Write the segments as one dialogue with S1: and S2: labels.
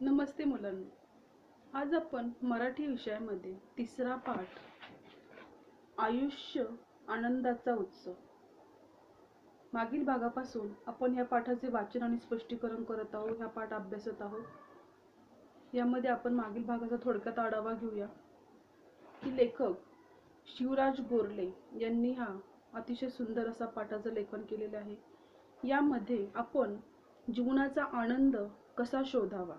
S1: नमस्ते मुलांनो. आज आपण मराठी विषयामध्ये तिसरा पाठ आयुष्य आनंदाचा उत्सव. मागील भागापासून आपण या पाठाचे वाचन आणि स्पष्टीकरण करत आहोत. हा पाठ अभ्यासत आहोत. यामध्ये आपण मागील भागाचा थोडक्यात आढावा घेऊया की लेखक शिवराज गोरले यांनी हा अतिशय सुंदर असा पाठाचं लेखन केलेले आहे. यामध्ये आपण जीवनाचा आनंद कसा शोधावा,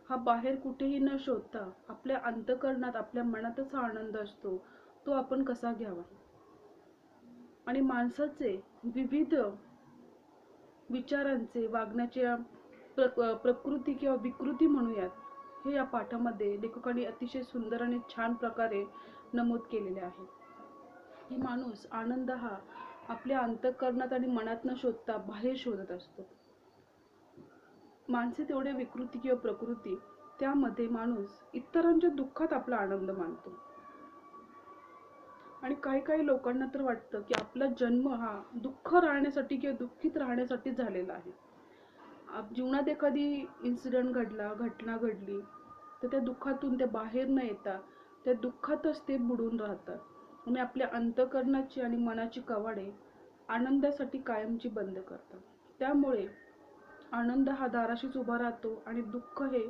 S1: हा बाहेर कुठेही न शोधता आपल्या अंतःकरणात आपल्या मनातच हा आनंद असतो, तो आपण कसा घ्यावा आणि माणसाचे विविध विचारांचे वागण्याच्या प्रकृती किंवा विकृती म्हणूयात, हे या पाठामध्ये लेखकांनी अतिशय सुंदर आणि छान प्रकारे नमूद केलेले आहे की माणूस आनंद हा आपल्या अंतःकरणात आणि मनात न शोधता बाहेर शोधत असतो. माणसे तेवढे विकृती किंवा प्रकृती, त्यामध्ये माणूस इतरांच्या दुःखात आपला आनंद मानतो. आणि काही काही लोकांना तर वाटतं की आपला जन्म हा दुःख राहण्यासाठी किंवा दुःखित राहण्यासाठी झालेला आहे. जीवनात एखादी इन्सिडेंट घडला, घटना घडली, तर त्या दुःखातून ते बाहेर न येता त्या दुःखातच ते बुडून राहतात आणि आपल्या अंतःकरणाची आणि मनाची कवाडे आनंदासाठी कायमची बंद करतात. त्यामुळे आनंद हा दाराशीच उभा राहतो आणि दुःख हे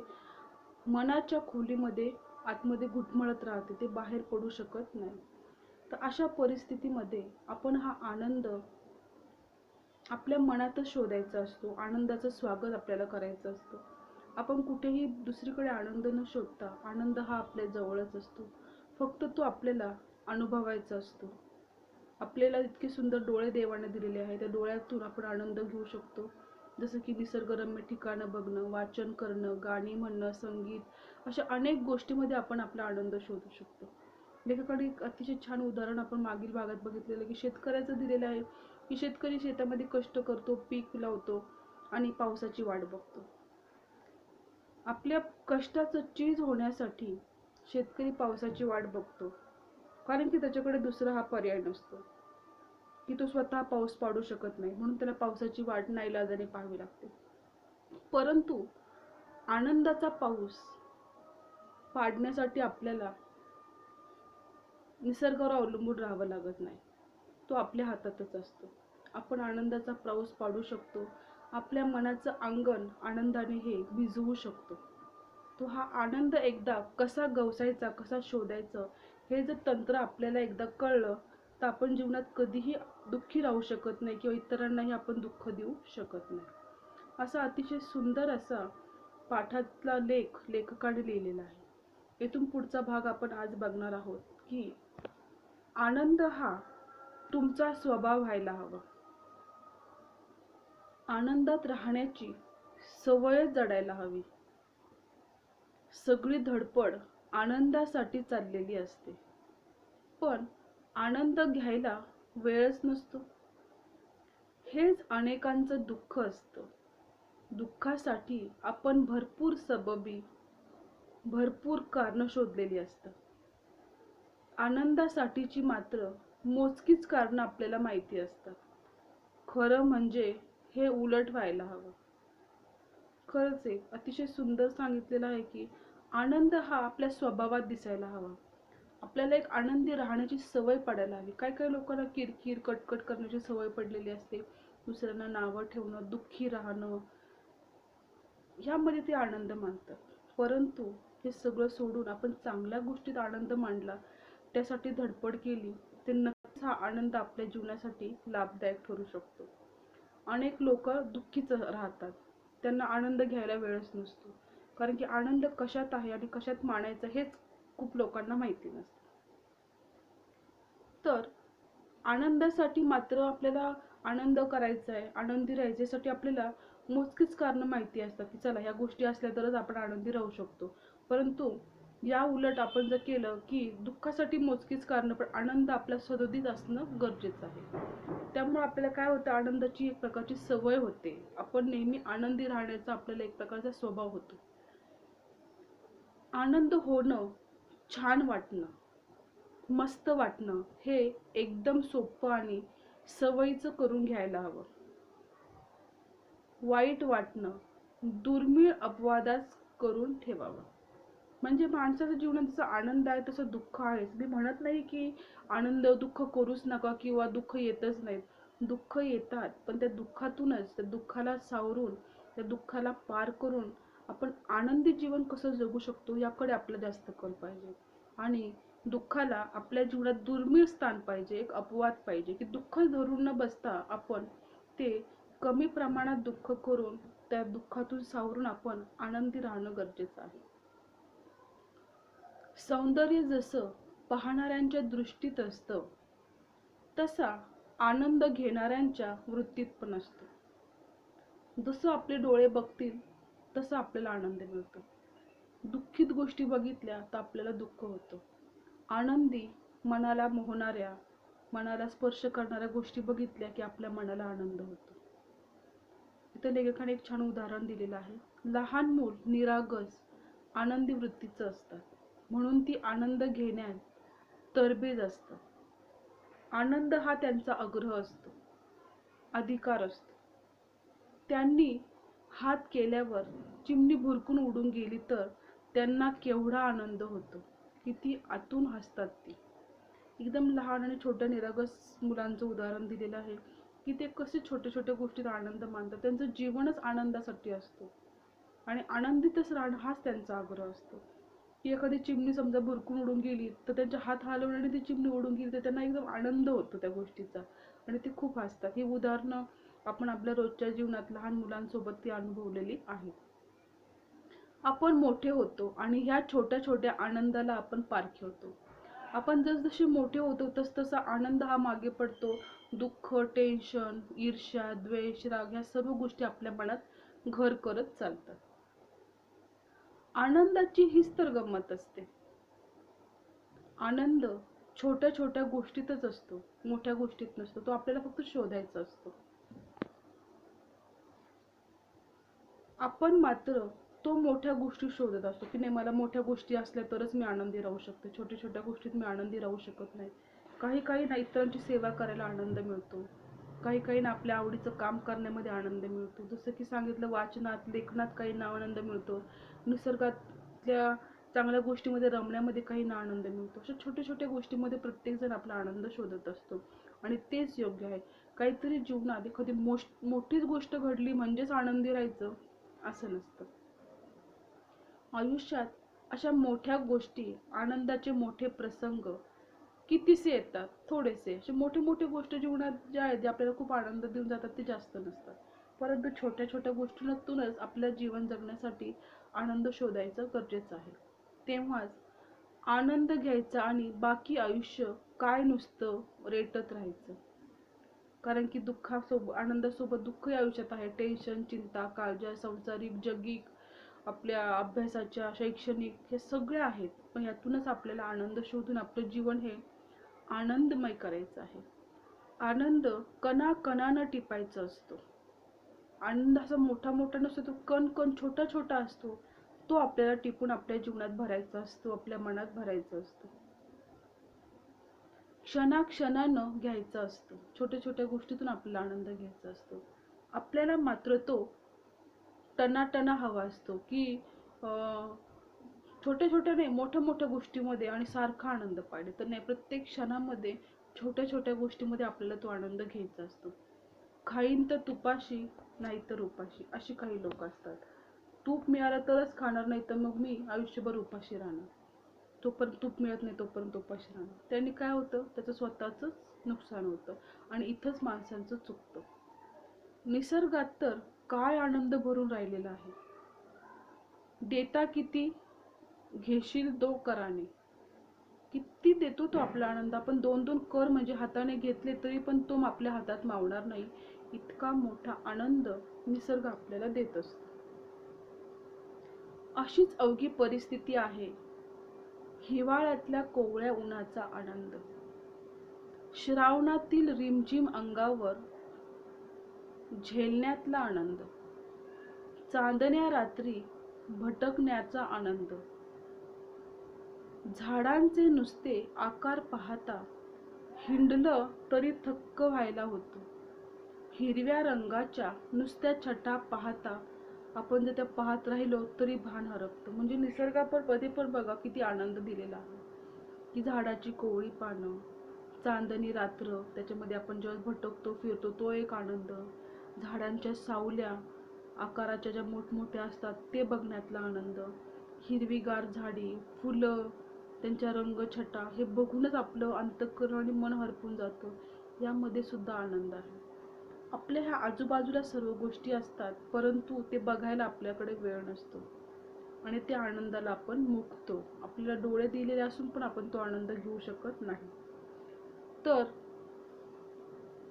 S1: मनाच्या खोलीमध्ये आतमध्ये घुटमळत राहते, ते बाहेर पडू शकत नाही. तर अशा परिस्थितीमध्ये आपण हा आनंद आपल्या मनातच शोधायचा असतो. आनंदाचं स्वागत आपल्याला करायचं असतं. आपण कुठेही दुसरीकडे आनंद न शोधता आनंद हा आपल्या जवळच असतो, फक्त तो आपल्याला अनुभवायचा असतो. आपल्याला इतके सुंदर डोळे देवाने दिलेले आहेत, त्या डोळ्यातून आपण आनंद घेऊ शकतो. जसं की निसर्गरम्य ठिकाणं बघणं, वाचन करणं, गाणी म्हणणं, संगीत, अशा अनेक गोष्टींमध्ये आपण आपला आनंद शोधू शकतो. लेखकाने एक अतिशय छान उदाहरण आपण मागील भागात बघितलेलं की शेतकऱ्याचं दिलेलं आहे की शेतकरी शेतामध्ये कष्ट करतो, पीक लावतो आणि पावसाची वाट बघतो. आपल्या कष्टाचं चीज होण्यासाठी शेतकरी पावसाची वाट बघतो, कारण की त्याच्याकडे दुसरा हा पर्याय नसतो की तो स्वतः पाऊस पाडू शकत नाही, म्हणून त्याला पावसाची वाट नाईलाजाने पाहावी लागते. परंतु आनंदाचा पाऊस पाडण्यासाठी आपल्याला निसर्गावर अवलंबून राहावं लागत नाही, तो आपल्या हातातच असतो. आपण आनंदाचा पाऊस पाडू शकतो. आपल्या मनाचं अंगण आनंदाने हे भिजवू शकतो. तो हा आनंद एकदा कसा गवसायचा, कसा शोधायचं, हे जर तंत्र आपल्याला एकदा कळलं तर आपण जीवनात कधीही दुःखी राहू शकत नाही किंवा इतरांनाही आपण दुःख देऊ शकत नाही. असा अतिशय सुंदर असा पाठातला लेखकाने लिहिलेला आहे. येथून पुढचा भाग आपण आज बघणार आहोत की आनंद हा तुमचा स्वभाव व्हायला हवा. आनंदात राहण्याची सवय जडायला हवी. सगळी धडपड आनंदासाठी चाललेली असते, पण आनंद घ्यायला वेळच नसतो. हेच अनेकांचं दुःख असतं. दुःखासाठी आपण भरपूर सबबी, भरपूर कारणं शोधलेली असतात. आनंदासाठीची मात्र मोजकीच कारणं आपल्याला माहिती असतात. खरं म्हणजे हे उलट व्हायला हवं. खरंच आहे, अतिशय सुंदर सांगितलेलं आहे की आनंद हा आपल्या स्वभावात दिसायला हवा. आपल्याला एक आनंदी राहण्याची सवय पडायला हवी. काही काही लोकांना किरकिर कटकट करण्याची सवय पडलेली असते, दुसऱ्यांना नावं ठेवणं, दुःखी राहणं, ह्यामध्ये ते आनंद मानतात. परंतु हे सगळं सोडून आपण चांगल्या गोष्टीत आनंद मांडला, त्यासाठी धडपड केली, तर नक्कीच हा आनंद आपल्या जीवनासाठी लाभदायक ठरू शकतो. अनेक लोक दुःखीच राहतात, त्यांना आनंद घ्यायला वेळच नसतो, कारण की आनंद कशात आहे आणि कशात मानायचं हेच खूप लोकांना माहिती नसतं. तर आनंदासाठी मात्र आपल्याला आनंद करायचा आहे, आनंदी राहायच्यासाठी आपल्याला मोजकीच कारणं माहिती असतात की चला ह्या गोष्टी असल्या तरच आपण आनंदी राहू शकतो. परंतु या उलट आपण जर केलं की दुःखासाठी मोजकीच कारणं, पण आनंद आपल्या सदोदित असणं गरजेचं आहे. त्यामुळे आपल्याला काय होतं, आनंदाची एक प्रकारची सवय होते. आपण नेहमी आनंदी राहण्याचा आपल्याला एक प्रकारचा स्वभाव होतो. आनंद होणं, छान वाटणं, मस्त वाटणं हे एकदम सोपं आणि सवयीचं करून घ्यायला हवं. वाईट वाटणं दुर्मिळ अपवादाच करून ठेवावा. म्हणजे माणसाच्या जीवनात जसं आनंद आहे तसं दुःख आहे. मी म्हणत नाही की आनंद दुःख करूच नका किंवा दुःख येतच नाहीत. दुःख येतात, पण त्या दुःखातूनच, त्या दुःखाला सावरून, त्या दुःखाला पार करून आपण आनंदी जीवन कसं जगू शकतो याकडे आपला जास्त कल पाहिजे. आणि दुःखाला आपल्या जीवनात दुर्मिळ स्थान पाहिजे, एक अपवाद पाहिजे की दुःख धरून न बसता आपण ते कमी प्रमाणात दुःख करून त्या दुःखातून सावरून आपण आनंदी राहणं गरजेचं आहे. सौंदर्य जसं पाहणाऱ्यांच्या दृष्टीत असतं तसा आनंद घेणाऱ्यांच्या वृत्तीत पण असतो. जसं आपले डोळे बघतील तसं आपल्याला आनंद मिळतो. दुःखित गोष्टी बघितल्या तर आपल्याला दुःख होतं. आनंदी, मनाला मोहणाऱ्या, मनाला स्पर्श करणाऱ्या गोष्टी बघितल्या की आपल्या मनाला आनंद होतो. इथं लेखकाने एक छान उदाहरण दिलेलं आहे. लहान मूल निरागस आनंदी वृत्तीचं असतात, म्हणून ती आनंद घेण्यात तरबेज असतं. आनंद हा त्यांचा आग्रह असतो, अधिकार असतो. त्यांनी हात केल्यावर चिमणी भुरकून उडून गेली तर त्यांना केवढा आनंद होतो, किती आतून हसतात ती. एकदम लहान आणि छोट्या निरागस मुलांचं उदाहरण दिलेलं आहे की ते कसे छोट्या छोट्या गोष्टीत आनंद मानतात. त्यांचं जीवनच आनंदासाठी असतो आणि आनंदितच राहणं हाच त्यांचा आग्रह असतो. की एखादी चिमणी समजा भुरकून उडून गेली तर त्यांचे हात हलवण्याने ती चिमणी उडून गेली तर त्यांना एकदम आनंद होतो त्या गोष्टीचा आणि ते खूप हसतात. ही उदाहरणं आपण आपल्या रोजच्या जीवनात लहान मुलांसोबत ती अनुभवलेली आहेत. आपण मोठे होतो आणि ह्या छोट्या छोट्या आनंदाला आपण पारखे होतो. आपण जसजसे मोठे होतो तसतसा आनंद हा मागे पडतो. दुःख, टेन्शन, ईर्ष्या, द्वेष, राग ह्या सर्व गोष्टी आपल्या मनात घर करत चालतात. आनंदाची हीच तर गंमत असते. आनंद छोट्या छोट्या गोष्टीतच असतो, मोठ्या गोष्टीत नसतो. तो आपल्याला फक्त शोधायचा असतो. आपण मात्र तो मोठ्या गोष्टी शोधत असतो की नाही, मला मोठ्या गोष्टी असल्या तरच मी आनंदी राहू शकते, छोट्या छोट्या गोष्टीत मी आनंदी राहू शकत नाही. काही काही ना इतरांची सेवा करायला आनंद मिळतो, काही काही ना आपल्या आवडीचं काम करण्यामध्ये आनंद मिळतो. जसं की सांगितलं, वाचनात, लेखनात काहींना आनंद मिळतो, निसर्गातल्या चांगल्या गोष्टीमध्ये रमण्यामध्ये काहींना आनंद मिळतो. अशा छोट्या छोट्या गोष्टीमध्ये प्रत्येकजण आपला आनंद शोधत असतो आणि तेच योग्य आहे. काहीतरी जीवनात एखादी मोठीच गोष्ट घडली म्हणजेच आनंदी राहायचं असं नसतं. आयुष्यात अशा मोठ्या गोष्टी, आनंदाचे मोठे प्रसंग कितीसे येतात, थोडेसे. असे मोठे मोठे गोष्टी जीवनात ज्या आहेत, ज्या आपल्याला खूप आनंद देऊन जातात, ते जास्त नसतात. परंतु छोट्या छोट्या गोष्टींतूनच आपल्या जीवन जगण्यासाठी आनंद शोधायचं गरजेचं आहे. तेव्हाच आनंद घ्यायचा आणि बाकी आयुष्य काय नुसतं रेटत राहायचं. कारण की दुःखासोबत, आनंदासोबत दुःखही आयुष्यात आहे. टेन्शन, चिंता, काळज्या, सांसारिक, जगिक, आपल्या अभ्यासाच्या, शैक्षणिक, हे सगळे आहेत. पण यातूनच आपल्याला आनंद शोधून आपलं जीवन हे आनंदमय करायचं आहे. आनंद कणाकणानं टिपायचा असतो. आनंद असा मोठा मोठा नसतो, तो कण कण छोटा छोटा असतो. तो आपल्याला टिपून आपल्या जीवनात भरायचा असतो, आपल्या मनात भरायचा असतो. क्षणाक्षणानं घ्यायचा असतो. छोट्या छोट्या गोष्टीतून आपल्याला आनंद घ्यायचा असतो. आपल्याला मात्र तो टनाटना हवा असतो की छोट्या छोट्या नाही, मोठ्या मोठ्या गोष्टीमध्ये आणि सारखा आनंद पाहिजे. तर नाही, प्रत्येक क्षणामध्ये छोट्या छोट्या गोष्टीमध्ये आपल्याला तो आनंद घ्यायचा असतो. खाईन तर तुपाशी, नाही तर उपाशी, अशी काही लोक असतात. तूप मिळालं तरच खाणार, नाही तर मग मी आयुष्यभर उपाशी राहणार. तोपर्यंत तूप मिळत नाही तोपर्यंत उपाशी राहणार. त्यांनी काय होतं, त्याचं स्वतःच नुकसान होतं आणि इथंच माणसांचं चुकतं. निसर्गात तर काय आनंद भरून राहिलेला आहे. देता किती, घेशील दो कराने. किती देतो तो आपला आनंद. आपण दोन दोन कर म्हणजे हाताने घेतले तरी पण तो आपल्या हातात मावणार नाही, इतका मोठा आनंद निसर्ग आपल्याला देत असतो. अशीच अवघी परिस्थिती आहे हिवाळ्यातल्या कोवळ्या उन्हाचा आनंद, श्रावणातील रिमझिम अंगावर झेलण्यातला आनंद, चांदण्या रात्री भटकण्याचा आनंद, झाडांचे नुसते आकार पाहता हिंडलं तरी थक्क व्हायला होतं, हिरव्या रंगाच्या नुसत्या छटा पाहता आपण जर त्या पाहत राहिलो तरी भान हरपतं. म्हणजे निसर्गामध्ये पण बघा किती आनंद दिलेला आहे, की झाडाची कोवळी पानं, चांदणी रात्र, त्याच्यामध्ये आपण जेव्हा भटकतो फिरतो तो एक आनंद, झाडांच्या सावल्या आकाराच्या ज्या मोठमोठ्या असतात ते बघण्यातला आनंद, हिरवीगार झाडी, फुलं, त्यांच्या रंगछटा हे बघूनच आपलं अंतःकरण आणि मन हरपून जातं. यामध्ये सुद्धा आनंद आहे. आपल्या ह्या आजूबाजूला सर्व गोष्टी असतात, परंतु ते बघायला आपल्याकडे वेळ नसतो आणि त्या आनंदाला आपण मुकतो. आपल्याला डोळे दिलेले असून पण आपण तो आनंद घेऊ शकत नाही. तर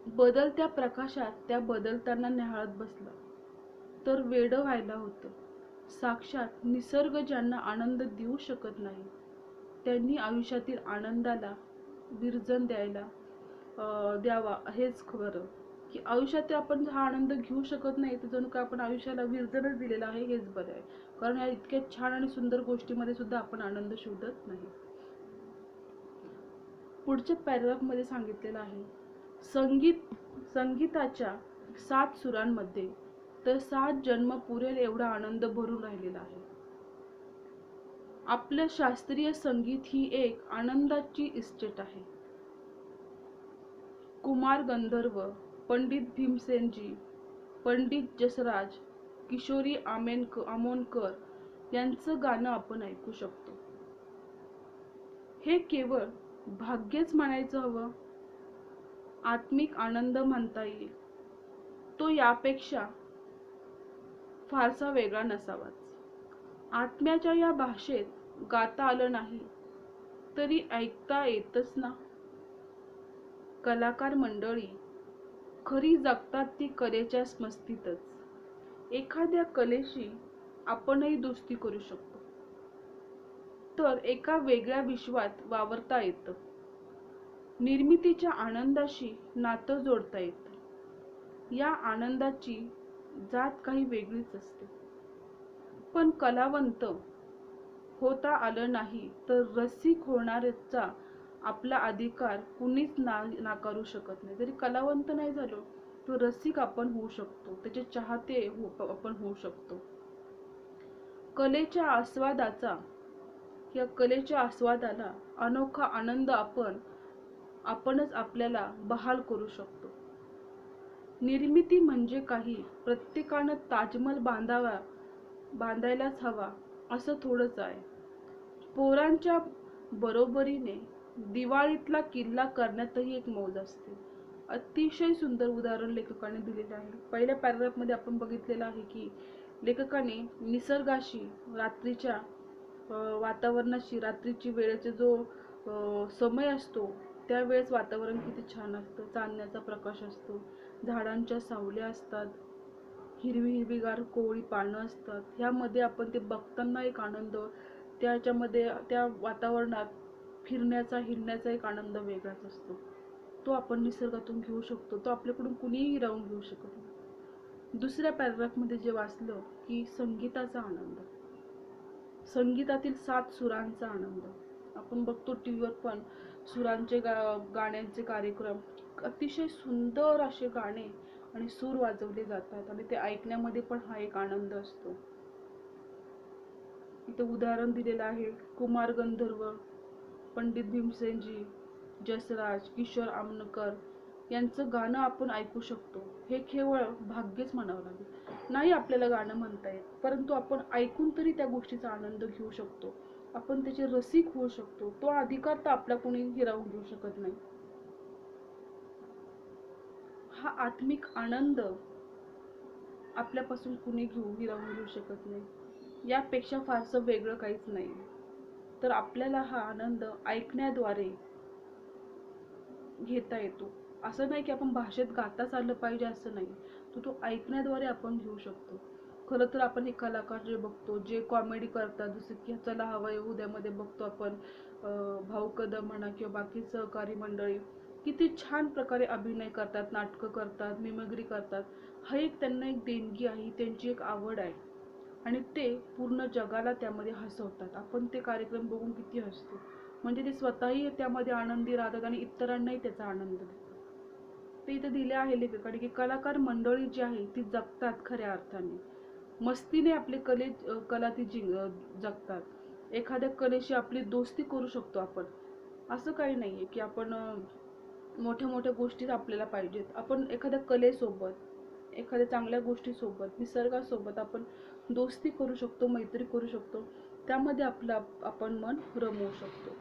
S1: बदलत्या प्रकाशात त्या बदलताना निहाळत बसला तर वेडं व्हायला होतं. साक्षात निसर्ग ज्यांना आनंद देऊ शकत नाही त्यांनी आयुष्यातील आनंदाला विरजण द्यावा हेच खरं. की आयुष्यात आपण हा आनंद घेऊ शकत नाही तर जणू काय आपण आयुष्याला विरजणच दिलेला आहे हेच बरं आहे. कारण या इतक्या छान आणि सुंदर गोष्टीमध्ये सुद्धा आपण आनंद शोधत नाही. पुढच्या पॅराग्राफमध्ये सांगितलेलं आहे, संगीताच्या 7 सुरांमध्ये तर 7 जन्म पुरेल एवढा आनंद भरून राहिलेला आहे. आपलं शास्त्रीय संगीत ही एक आनंदाची इस्टेट आहे. कुमार गंधर्व, पंडित भीमसेनजी, पंडित जसराज, किशोरी आमोणकर यांचं गाणं आपण ऐकू शकतो. हे केवळ भाग्यच म्हणायचं हवं, आत्मिक आनंद म्हणता येईल. तो यापेक्षा फारसा वेगळा नसावाच. आत्म्याच्या या भाषेत गाता आलं नाही तरी ऐकता येतच ना. कलाकार मंडळी खरी जगतात ती कलेच्या मस्तीतच. एखाद्या कलेशी आपणही दोस्ती करू शकतो, तर एका वेगळ्या विश्वात वावरता येतं. निर्मितीच्या आनंदाशी नातं जोडता येतं. या आनंदाची जात काही वेगळीच असते. पण कलावंत होता आलं नाही तर रसिक होण्याचा आपला अधिकार कुणीच नाकारू शकत नाही. जरी कलावंत नाही झालो तर रसिक आपण होऊ शकतो, त्याचे चाहते आपण होऊ शकतो. कलेच्या आस्वादाला अनोखा आनंद आपणच आपल्याला बहाल करू शकतो. निर्मिती म्हणजे काही प्रत्येकानं ताजमहल बांधायलाच हवा असं थोडंच आहे. पोरांच्या बरोबरीने दिवाळीतला किल्ला करण्यातही एक मौज असते. अतिशय सुंदर उदाहरण लेखकाने दिलेले आहे. पहिल्या पॅराग्राफमध्ये आपण बघितलेलं आहे की लेखकाने निसर्गाशी, रात्रीच्या वातावरणाशी, रात्रीची वेळेचा जो समय असतो त्यावेळेस वातावरण किती छान असतं. चांदण्याचा प्रकाश असतो, झाडांच्या सावल्या असतात, हिरवीगार कोवळी पानं असतात. ह्यामध्ये आपण ते बघताना एक आनंद, त्याच्यामध्ये त्या वातावरणात फिरण्याचा हिंडण्याचा एक आनंद वेगळाच असतो. तो आपण निसर्गातून घेऊ शकतो, तो आपल्याकडून कुणीही राहून घेऊ शकत नाही. दुसऱ्या पॅराग्राफमध्ये जे वाचलं की संगीताचा आनंद, संगीतातील 7 सुरांचा आनंद. आपण बघतो टीव्हीवर पण सुरांचे गाण्यांचे कार्यक्रम, अतिशय सुंदर असे गाणे आणि सूर वाजवले जातात आणि ते ऐकण्यामध्ये पण हा एक आनंद असतो. इथे उदाहरण दिलेलं आहे, कुमार गंधर्व, पंडित भीमसेनजी, जसराज, किशोर आमोणकर यांचं गाणं आपण ऐकू शकतो. हे केवळ भाग्यच म्हणावं लागेल. नाही आपल्याला गाणं म्हणता येत, परंतु आपण ऐकून तरी त्या गोष्टीचा आनंद घेऊ शकतो, आपण त्याचे रसिक होऊ शकतो. तो अधिकार तर आपला कोणी हिरावून घेऊ शकत नाही. हा आत्मिक आनंद आपल्यापासून कुणी हिरावून घेऊ शकत नाही. यापेक्षा फारसं वेगळं काहीच नाही. तर आपल्याला हा आनंद ऐकण्याद्वारे घेता येतो. असं नाही की आपण भाषेत गाताच आलं पाहिजे असं नाही, तो ऐकण्याद्वारे आपण घेऊ शकतो. खरं तर आपण हे कलाकार जे बघतो, जे कॉमेडी करतात, जसं की चला हवा येऊ द्यामध्ये बघतो आपण, भाऊ कदम म्हणा किंवा बाकी सहकारी मंडळी किती छान प्रकारे अभिनय करतात, नाटकं करतात, मिमिक्री करतात. हा एक त्यांना एक देणगी आहे, त्यांची एक आवड आहे आणि ते पूर्ण जगाला त्यामध्ये हसवतात. आपण ते कार्यक्रम बघून किती हसतो. म्हणजे ते स्वतःही त्यामध्ये आनंदी राहतात आणि इतरांनाही त्याचा आनंद देतात. ते इथे दिले आहे लेखकाने की कलाकार मंडळी जी आहे ती जगतात खऱ्या अर्थाने. मस्तीने आपले कला ती जगतात. एखाद्या कलेशी आपली दोस्ती करू शकतो आपण. असं काही नाहीये की आपण मोठ्या मोठ्या गोष्टीच आपल्याला पाहिजेत. आपण एखाद्या कलेसोबत, एखाद्या चांगल्या गोष्टीसोबत, निसर्गासोबत आपण दोस्ती करू शकतो, मैत्री करू शकतो. त्यामध्ये आपलं आपण मन रमवू शकतो.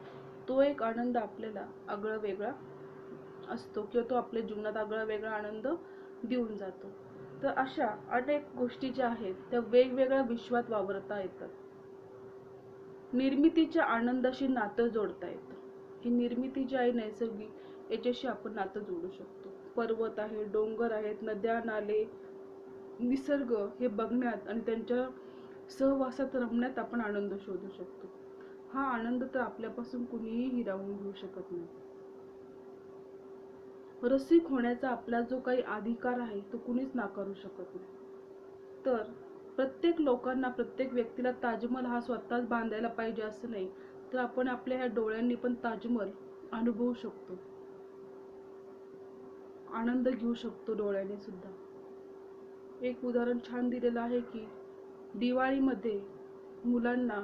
S1: तो एक आनंद आपल्याला आगळा वेगळा असतो किंवा तो आपल्या जीवनात आगळा वेगळा आनंद देऊन जातो. तर अशा अनेक गोष्टी ज्या आहेत त्या वेगवेगळ्या विश्वात वावरता येतात. निर्मितीच्या आनंदाशी नातं जोडता येतं. ही निर्मिती जी आहे नैसर्गिक, याच्याशी आपण नातं जोडू शकतो. पर्वत आहे, डोंगर आहेत, नद्या, नाले, निसर्ग हे बघण्यात आणि त्यांच्या सहवासात रमण्यात आपण आनंद शोधू शकतो. हा आनंद तर आपल्यापासून कुणीही हिरावून घेऊ शकत नाही. रसिक होण्याचा आपला जो काही अधिकार आहे तो कुणीच नाकारू शकत नाही. तर प्रत्येक लोकांना, प्रत्येक व्यक्तीला ताजमहल हा स्वतःच बांधायला पाहिजे असं नाही, तर आपण आपल्या ह्या डोळ्यांनी पण ताजमहल अनुभवू शकतो, आनंद घेऊ शकतो डोळ्याने सुद्धा. एक उदाहरण छान दिलेलं आहे की दिवाळीमध्ये मुलांना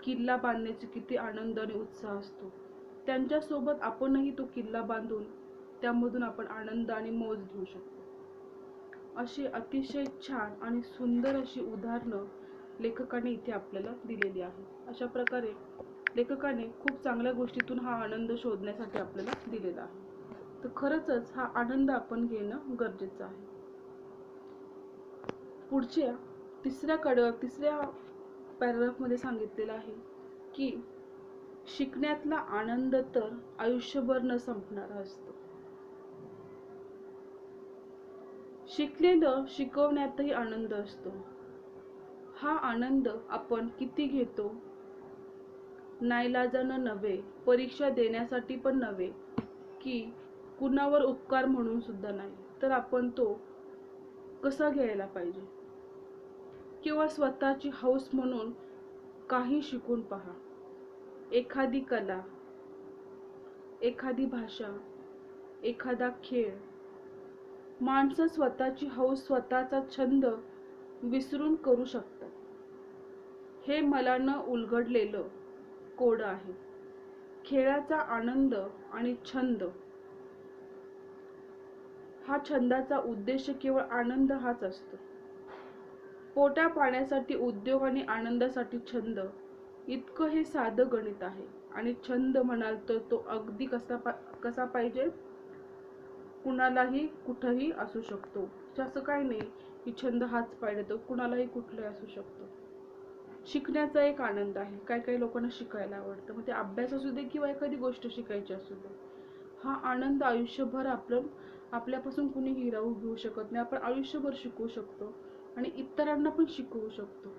S1: किल्ला बांधण्याची किती आनंद आणि उत्साह असतो. त्यांच्यासोबत आपणही तो किल्ला बांधून त्यामधून आपण आनंद आणि मौज घेऊ शकतो. अशी अतिशय छान आणि सुंदर अशी उदाहरणं लेखकाने इथे आपल्याला दिलेली आहे. अशा प्रकारे लेखकाने खूप चांगल्या गोष्टीतून हा आनंद शोधण्यासाठी आपल्याला दिलेला आहे. तर खरंच हा आनंद आपण घेणं गरजेचं आहे. पुढच्या तिसऱ्या पॅराग्राफमध्ये सांगितलेलं आहे की शिकण्यातला आनंद तर आयुष्यभर न संपणारा असतो. शिकलेलं शिकवण्यातही आनंद असतो. हा आनंद आपण किती घेतो? नाईलाजानं नव्हे, परीक्षा देण्यासाठी पण नव्हे, की कुणावर उपकार म्हणून सुद्धा नाही, तर आपण तो कसा घ्यायला पाहिजे? किंवा स्वतःची हौस म्हणून काही शिकून पहा. एखादी कला, एखादी भाषा, एखादा खेळ. माणसं स्वतःची हौस, स्वतःचा छंद विसरून करू शकतात. हे मलानं उलगडलेलं कोड आहे. खेळाचा आनंद आणि छंद, हा छंदाचा उद्देश केवळ आनंद हाच असतो. पोटा पाण्यासाठी उद्योग आणि आनंदासाठी छंद, इतकं हे साधं गणित आहे. आणि छंद म्हणाल तर तो अगदी कसा पाहिजे? कुणालाही कुठंही असू शकतो. असं काही नाही की छंद हाच पाहिजे, तर कुणालाही कुठलाही असू शकतो. शिकण्याचा एक आनंद आहे. काही काही लोकांना शिकायला आवडतं, मग ते अभ्यास असू दे किंवा एखादी गोष्ट शिकायची असू दे. हा आनंद आयुष्यभर आपल्यापासून कुणी हिरावून घेऊ शकत नाही. आपण आयुष्यभर शिकवू शकतो आणि इतरांना पण शिकवू शकतो.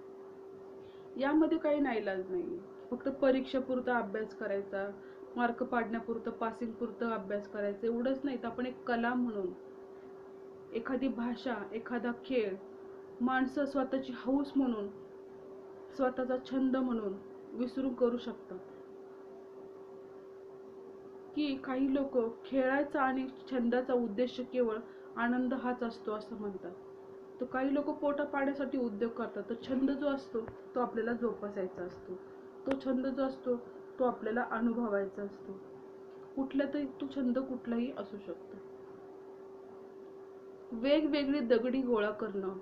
S1: यामध्ये काही नाईलाज नाही. फक्त परीक्षेपुरता अभ्यास करायचा, मार्क पाडण्यापुरतं, पासिंग पुरतं अभ्यास करायचं एवढंच नाही, तर आपण एक कला म्हणून, एखादी भाषा, एखादा खेळ, माणसं स्वतःची हौस म्हणून, स्वतःचा छंद म्हणून विसरून करू शकतात. की काही लोक खेळाचा आणि छंदाचा उद्देश केवळ आनंद हाच असतो असं म्हणतात. तर काही लोक पोटा पाण्यासाठी उद्योग करतात. तर छंद जो असतो तो आपल्याला जोपासायचा असतो. तो छंद जो असतो तो आपल्याला अनुभवायचा असतो. कुठला तरी तो छंद कुठलाही असू शकतो. वेगवेगळी दगडी गोळा करणं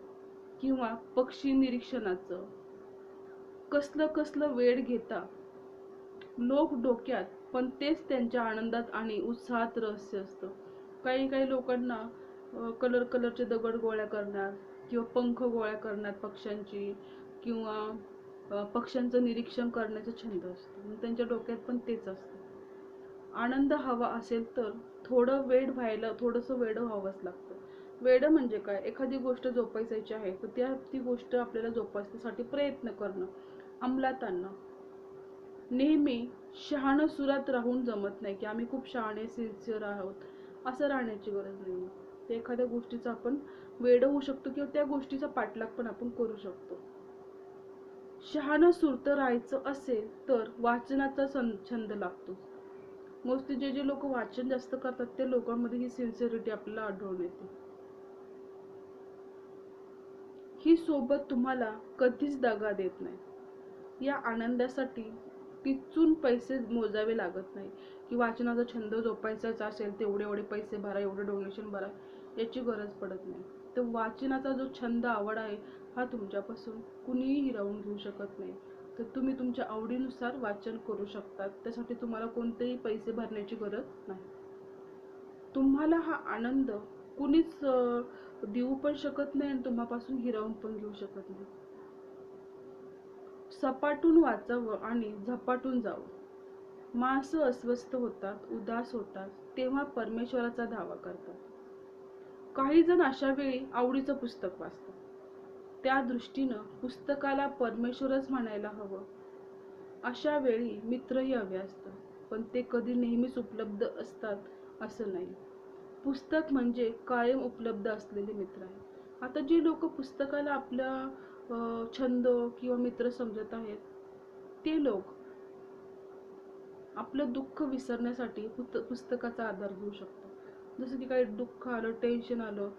S1: किंवा पक्षी निरीक्षणाचं कसलं वेड घेता लोक डोक्यात, पण तेच त्यांच्या आनंदात आणि उत्साहात रहस्य असतं. काही काही लोकांना कलरचे दगड गोळा करणार किंवा पंख गोळा करणार पक्ष्यांची, किंवा पक्ष्यांचं निरीक्षण करण्याचा छंद असतो. त्यांच्या डोक्यात पण तेच असतं. आनंद हवा असेल तर थोडंसं वेड व्हावंच लागतं. वेड म्हणजे काय? एखादी गोष्ट जोपासायची आहे तर ती गोष्ट आपल्याला जोपासण्यासाठी प्रयत्न करणं, अंमलात आणणं. नेहमी शहाणं सुरात राहून जमत नाही की आम्ही खूप शहाणे सिन्सिअर आहोत, असं राहण्याची गरज नाही. ते एखाद्या गोष्टीचा आपण वेड होऊ शकतो किंवा त्या गोष्टीचा पाठलाग पण आपण करू शकतो. शहाणं सुरतं राहायचं असेल तर वाचनाचा छंद लागतो. मोस्टली जे लोक वाचन जास्त करतात त्या लोकांमध्ये ही सिन्सिअरिटी आपल्याला आढळून येते. ही सोबत तुम्हाला कधीच दगा देत नाही. या आनंदासाठी टिचून पैसे मोजावे लागत नाही, की वाचनाचा छंद जोपासायचा असेल तेवढे एवढे पैसे भरा, एवढे डोनेशन भरा, याची गरज पडत नाही. तर वाचनाचा जो छंद, आवड आहे, हा तुमच्यापासून कुणीही हिरावून घेऊ शकत नाही. तर तुम्ही तुमच्या आवडीनुसार वाचन करू शकतात. त्यासाठी तुम्हाला कोणतेही पैसे भरण्याची गरज नाही. तुम्हाला हा आनंद कुणीच देऊ पण शकत नाही आणि तुम्हापासून हिरावून पण घेऊ शकत नाही. सपाटून वाचावं आणि झपाटून जावं. माणसं अस्वस्थ होतात, उदास होतात, तेव्हा परमेश्वराचा धावा करतात. काही जण अशा वेळी आवडीचं पुस्तक वाचतात. त्या दृष्टीनं पुस्तकाला परमेश्वरच म्हणायला हवं. अशा वेळी मित्रही हवे असतात, पण ते कधी नेहमीच उपलब्ध असतात असं नाही. पुस्तक म्हणजे कायम उपलब्ध असलेले मित्र आहे. आता जे लोक पुस्तकाला आपला छंद किंवा मित्र समजत आहेत, ते लोक आपलं दुःख विसरण्यासाठी पुस्तकाचा आधार घेऊ शकतात. जसं की काही दुःख आलं, टेन्शन आलं,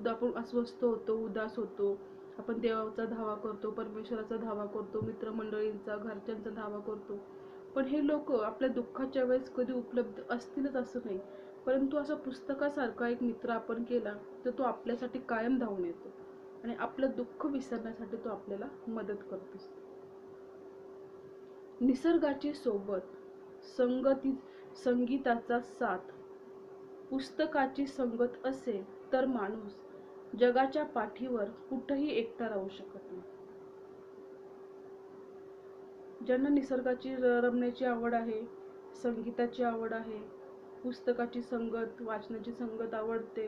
S1: आपण अस्वस्थ होतो, उदास होतो, आपण देवाचा धावा करतो, परमेश्वराचा धावा करतो, मित्रमंडळींचा, घरच्यांचा धावा करतो. पण हे लोक आपल्या दुःखाच्या वेळेस कधी उपलब्ध असतीलच असं नाही. परंतु असा पुस्तकासारखा एक मित्र आपण केला तर तो आपल्यासाठी कायम धावून येतो आणि आपलं दुःख विसरण्यासाठी तो आपल्याला मदत करतो. निसर्गाची सोबत, संगीताचा साथ, पुस्तकाची संगत असेल तर माणूस जगाच्या पाठीवर कुठेही एकटा राहू शकत नाही. ज्यांना निसर्गाची रमण्याची आवड आहे, संगीताची आवड आहे, पुस्तकाची संगत, वाचनाची संगत आवडते,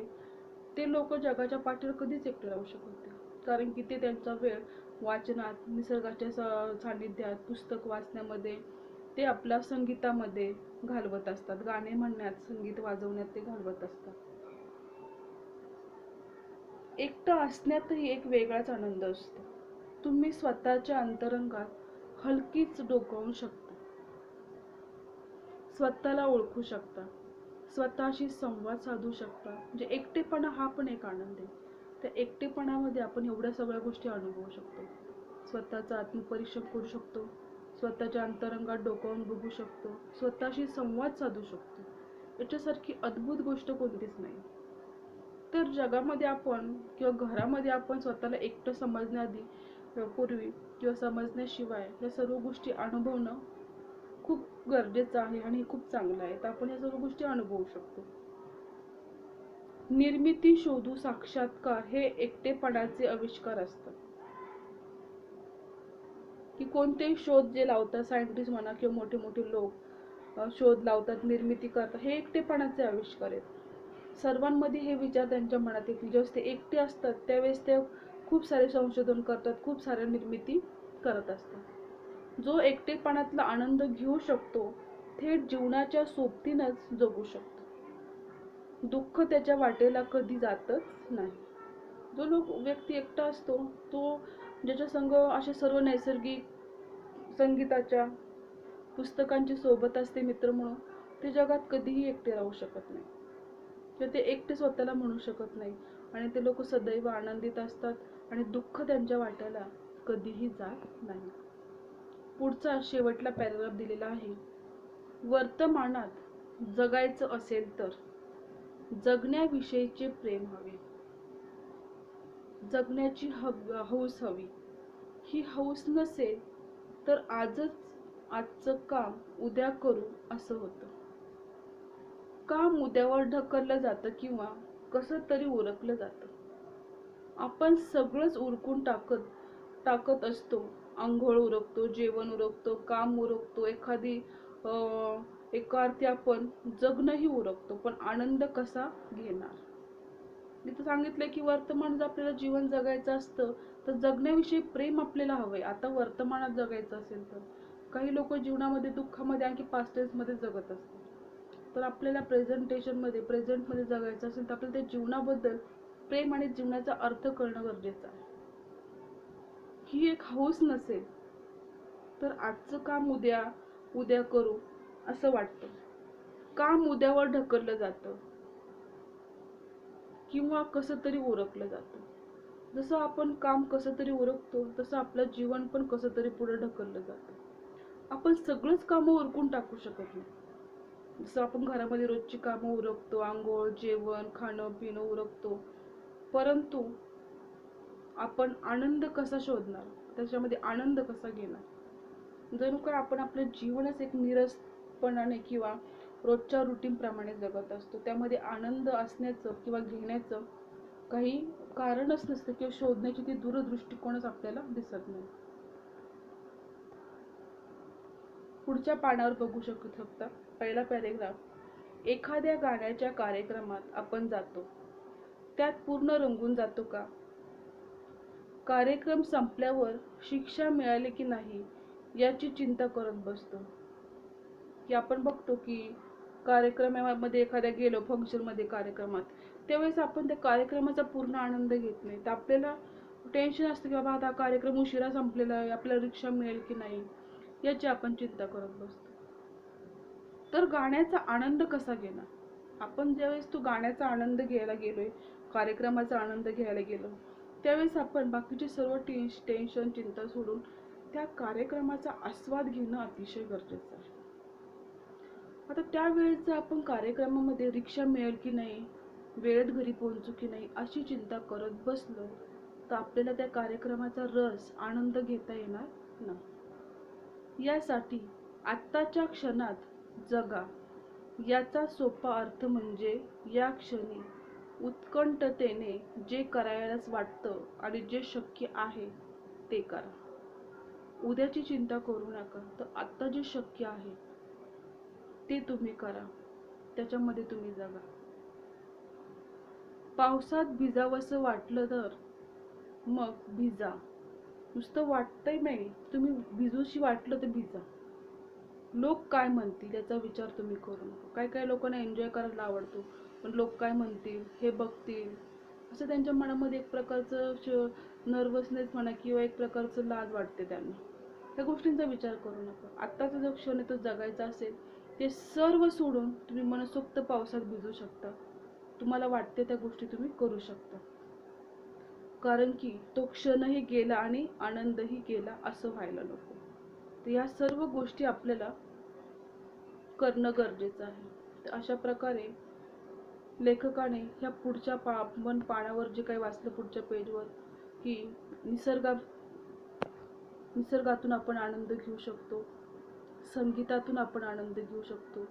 S1: ते लोक जगाच्या पाठीवर कधीच एकटे राहू शकत नाही. कारण की ते त्यांचा वेळ वाचनात, निसर्गाच्या सानिध्यात, पुस्तक वाचण्यामध्ये, ते आपल्या संगीतामध्ये घालवत असतात. गाणे म्हणण्यात, संगीत वाजवण्यात ते घालवत असतात. एकटं असण्यातही एक वेगळाच आनंद असतो. तुम्ही स्वतःच्या अंतरंगात हलकीच डोकावू शकता, स्वतःला ओळखू शकता, स्वतःशी संवाद साधू शकता. म्हणजे एकटेपणा हा पण एक आनंद आहे. त्या एकटेपणामध्ये आपण एवढ्या सगळ्या गोष्टी अनुभवू शकतो. स्वतःचा आत्मपरीक्षण करू शकतो, स्वतःच्या अंतरंगात डोकावून बघू शकतो, स्वतःशी संवाद साधू शकतो. याच्यासारखी अद्भुत गोष्ट कोणतीच नाही. तर जगामध्ये आपण किंवा घरामध्ये आपण स्वतःला एकटं समजण्याआधी, पूर्वी किंवा समजण्याशिवाय या सर्व गोष्टी अनुभवणं खूप गरजेचं आहे आणि खूप चांगलं आहे. तर आपण या सर्व गोष्टी अनुभवू शकतो. निर्मिती, शोधू, साक्षात्कार हे एकटेपणाचे आविष्कार असतात. की कोणतेही शोध जे लावतात, सायंटिस्ट म्हणा किंवा मोठे मोठे लोक शोध लावतात, निर्मिती करतात, हे एकटेपणाचे आविष्कार आहेत. सर्वांमध्ये हे विचार त्यांच्या मनात येतील. जेव्हा ते एकटे असतात त्यावेळेस ते खूप सारे संशोधन करतात, खूप साऱ्या निर्मिती करत असतात. जो एकटेपणातला आनंद घेऊ शकतो, थेट जीवनाच्या सोबतीनंच जगू शकतो. दुःख त्याच्या वाटेला कधी जातच नाही. जो व्यक्ती एकटा असतो, तो ज्याच्या संग असे सर्व नैसर्गिक, संगीताच्या, पुस्तकांची सोबत असते मित्र म्हणून, ते जगात कधीही एकटे राहू शकत नाही किंवा ते एकटे स्वतःला म्हणू शकत नाही. आणि ते लोक सदैव आनंदित असतात आणि दुःख त्यांच्या वाट्याला कधीही जात नाही. पुढचा शेवटला पॅराग्राफ दिलेला आहे. वर्तमानात जगायचं असेल तर जगण्याविषयीचे प्रेम हवे, जगण्याची हौस हवी. ही हौस नसेल तर आजचं काम उद्या करू असं होतं. काम उद्यावर ढकललं जातं किंवा कसं तरी उरकलं जातं. आपण सगळंच उरकून टाकत असतो. आंघोळ उरकतो, जेवण उरकतो, काम उरकतो, एका अर्थी आपण जगणंही उरकतो. पण आनंद कसा घेणार? मी तर सांगितलंय की वर्तमान जर आपल्याला जीवन जगायचं असतं तर जगण्याविषयी प्रेम आपल्याला हवंय. आता वर्तमानात जगायचं असेल तर काही लोक जीवनामध्ये दुःखामध्ये आणखी पास्ट टेन्स मध्ये जगत असतात. तर आपल्याला प्रेझेंटमध्ये जगायचं असेल तर आपल्याला त्या जीवनाबद्दल प्रेम आणि जीवनाचा अर्थ कळणं गरजेचं आहे. ही एक हौस नसेल तर आजचं काम उद्या करू असं वाटतं. काम उद्यावर ढकललं जातं किंवा कसं तरी उरकलं जातं. जसं आपण काम कसं तरी उरकतो तसं आपलं जीवन पण कसं तरी पुढे ढकललं जातं. आपण सगळंच कामं उरकून टाकू शकत नाही. जसं आपण घरामध्ये रोजची कामं उरकतो, आंघोळ, जेवण, खाणं पिणं उरकतो, परंतु आपण आनंद कसा शोधणार, त्याच्यामध्ये आनंद कसा घेणार? जणू काय आपण आपलं जीवनच एक निरसपणाने किंवा रोजच्या रुटीन प्रमाणे जगत असतो. त्यामध्ये आनंद असण्याचं किंवा घेण्याचं काही कारणच नसतं किंवा शोधण्याची ती दूरदृष्टिकोनच आपल्याला दिसत नाही. पुढच्या पानावर बघू शकता, पहिला पॅरेग्राफ. एखाद्या गाण्याच्या कार्यक्रमात आपण जातो, त्यात पूर्ण रंगून जातो का? कार्यक्रम संपल्यावर शिक्षा मिळाली की नाही याची चिंता करत बसतो. की आपण बघतो की कार्यक्रमामध्ये एखाद्या गेलो, फंक्शनमध्ये, कार्यक्रमात, त्यावेळेस आपण त्या कार्यक्रमाचा पूर्ण आनंद घेत नाही. तर आपल्याला टेन्शन असतं की बाबा आता कार्यक्रम उशिरा संपलेला आहे, आपल्याला रिक्षा मिळेल की नाही याची आपण चिंता करत बसतो. तर गाण्याचा आनंद कसा घेणार? आपण ज्यावेळेस तो गाण्याचा आनंद घ्यायला गेलोय, कार्यक्रमाचा आनंद घ्यायला गेलो, त्यावेळेस आपण बाकीचे सर्व टेन्शन चिंता सोडून त्या कार्यक्रमाचा आस्वाद घेणं अतिशय गरजेचं आहे. आता त्यावेळेस जर आपण कार्यक्रमामध्ये रिक्षा मिळेल की नाही, वेळेत घरी पोहोचू की नाही अशी चिंता करत बसलो तर आपल्याला त्या कार्यक्रमाचा रस आनंद घेता येणार नाही. यासाठी आत्ताच्या क्षणात जगा याचा सोपा अर्थ म्हणजे या क्षणी उत्कंठतेने जे करायलाच वाटतं आणि जे शक्य आहे ते करा. उद्याची चिंता करू नका, तर आत्ता जे शक्य आहे ते तुम्ही करा, त्याच्यामध्ये तुम्ही जगा. पावसात भिजावंसं वाटलं तर मग भिजा. नुसतं वाटतंय नाही, तुम्ही भिजूशी वाटलं तर भिजा. लोक काय म्हणतील याचा विचार तुम्ही करू नका. काय काय लोकांना एन्जॉय करायला आवडतो, पण लोक काय म्हणतील, हे बघतील, असं त्यांच्या मनामध्ये एक प्रकारचं नर्वसनेस म्हणा किंवा एक प्रकारचं लाज वाटते त्यांना. त्या गोष्टींचा विचार करू नका. आत्ताचा जो क्षण आहे तो जगायचा असेल, ते सर्व सोडून तुम्ही मनसोक्त पावसात भिजू शकता. तुम्हाला वाटते त्या गोष्टी तुम्ही करू शकता, कारण की तो क्षणही गेला आणि आनंदही गेला असं व्हायला नको. तर या सर्व गोष्टी आपल्याला करणं गरजेचं आहे. तर अशा प्रकारे लेखकाने ह्या पुढच्या आपण पानावर जे काही वाचलं पुढच्या पेजवर, की निसर्गातून आपण आनंद घेऊ शकतो, संगीतातून आपण आनंद घेऊ शकतो,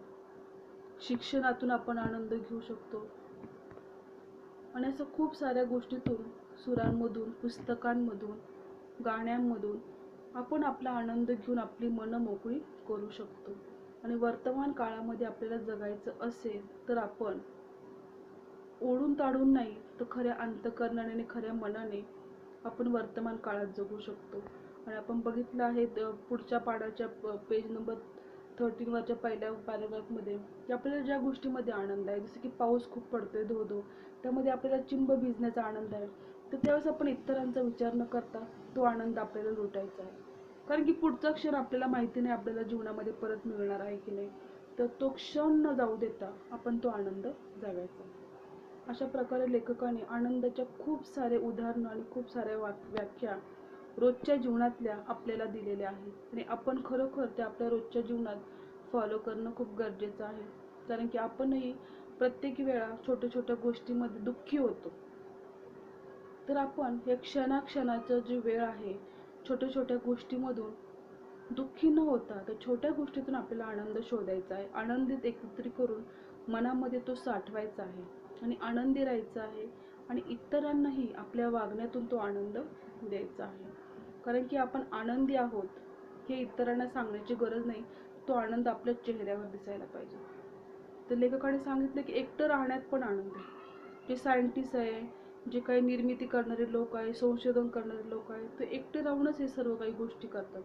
S1: शिक्षणातून आपण आनंद घेऊ शकतो, आणि असं खूप साऱ्या गोष्टीतून, सुरांमधून, पुस्तकांमधून, गाण्यांमधून आपण आपला आनंद घेऊन आपली मनं मोकळी करू शकतो. आणि वर्तमान काळामध्ये आपल्याला जगायचं असेल तर आपण ओढून ताडून नाही तर खऱ्या अंतःकरणाने आणि खऱ्या मनाने आपण वर्तमान काळात जगू शकतो. आणि आपण बघितलं आहे पुढच्या पाडाच्या पेज नंबर 13 वरच्या पहिल्या पॅरेग्राफमध्ये की आपल्याला ज्या गोष्टीमध्ये आनंद आहे, जसं की पाऊस खूप पडतोय धो धो, त्यामध्ये आपल्याला चिंब भिजण्याचा आनंद आहे, तर त्यावेळेस आपण इतरांचा विचार न करता तो आनंद आपल्याला लुटायचा आहे. कारण की पुढचा क्षण आपल्याला माहिती नाही आपल्याला जीवनामध्ये परत मिळणार आहे की नाही, तर तो क्षण न जाऊ देता आपण तो आनंद जगायचा. अशा प्रकारे लेखकाने आनंदाच्या खूप सारे उदाहरणं आणि खूप साऱ्या व्याख्या रोजच्या जीवनातल्या आपल्याला दिलेल्या आहेत. आणि आपण खरोखर त्या आपल्या रोजच्या जीवनात फॉलो करणं खूप गरजेचं आहे. कारण की आपणही प्रत्येक वेळा छोट्या छोट्या गोष्टीमध्ये दुःखी होतो. तर आपण हे क्षणाक्षणाचं जी वेळ आहे, छोट्या छोट्या गोष्टीमधून दुःखी न होता त्या छोट्या गोष्टीतून आपल्याला आनंद शोधायचा आहे. आनंदित एकत्रित करून मनामध्ये तो साठवायचा आहे आणि आनंदी राहायचं आहे. आणि इतरांनाही आपल्या वागण्यातून तो आनंद द्यायचा आहे. कारण की आपण आनंदी आहोत हे इतरांना सांगण्याची गरज नाही, तो आनंद आपल्या चेहऱ्यावर दिसायला पाहिजे. तर लेखकाने सांगितलं की एकटं राहण्यात पण आनंद आहे. जे सायंटिस्ट आहे, जे काही निर्मिती करणारे लोक आहे, संशोधन करणारे लोक आहेत, ते एकटे राहूनच हे सर्व काही गोष्टी करतात.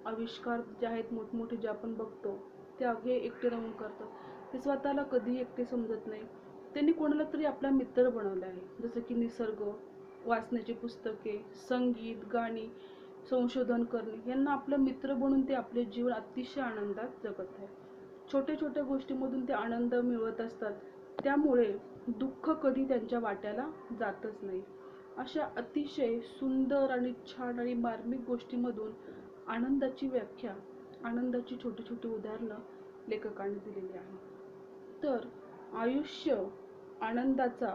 S1: आविष्कार जे आहेत मोठमोठे जे आपण बघतो ते अवघे एकटे राहून करतात. ते स्वतःला कधीही एकटे समजत नाही. त्यांनी कोणाला तरी आपला मित्र बनवला आहे. जसं की निसर्ग, वाचण्याची पुस्तके, संगीत, गाणी, संशोधन करणे यांना आपलं मित्र बनवून ते आपले जीवन अतिशय आनंदात जगत आहे. छोट्या छोट्या गोष्टीमधून ते आनंद मिळवत असतात. त्यामुळे दुःख कधी त्यांच्या वाट्याला जातच नाही. अशा अतिशय सुंदर आणि छान आणि मार्मिक गोष्टीमधून आनंदाची व्याख्या, आनंदाची छोटी छोटी उदाहरणं लेखकाने दिलेली आहे. तर आयुष्य आनंदाचा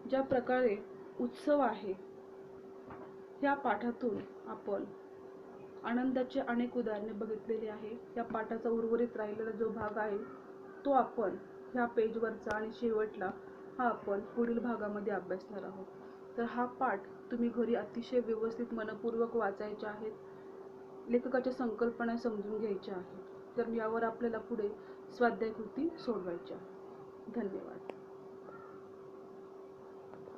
S1: ज्या प्रकारे उत्सव आहे, ह्या पाठातून आपण आनंदाचे अनेक उदाहरणे बघितलेली आहे. या पाठाचा उर्वरित राहिलेला जो भाग आहे तो आपण ह्या पेजवरचा आणि शेवटला हा आपण पुढील भागामध्ये अभ्यासणार आहोत. तर हा पाठ तुम्ही घरी अतिशय व्यवस्थित मनपूर्वक वाचायचे आहेत. लेखकाच्या संकल्पना समजून घ्यायच्या आहेत. तर यावर आपल्याला पुढे स्वाध्याय कृती सोडवायची आहे. धन्यवाद.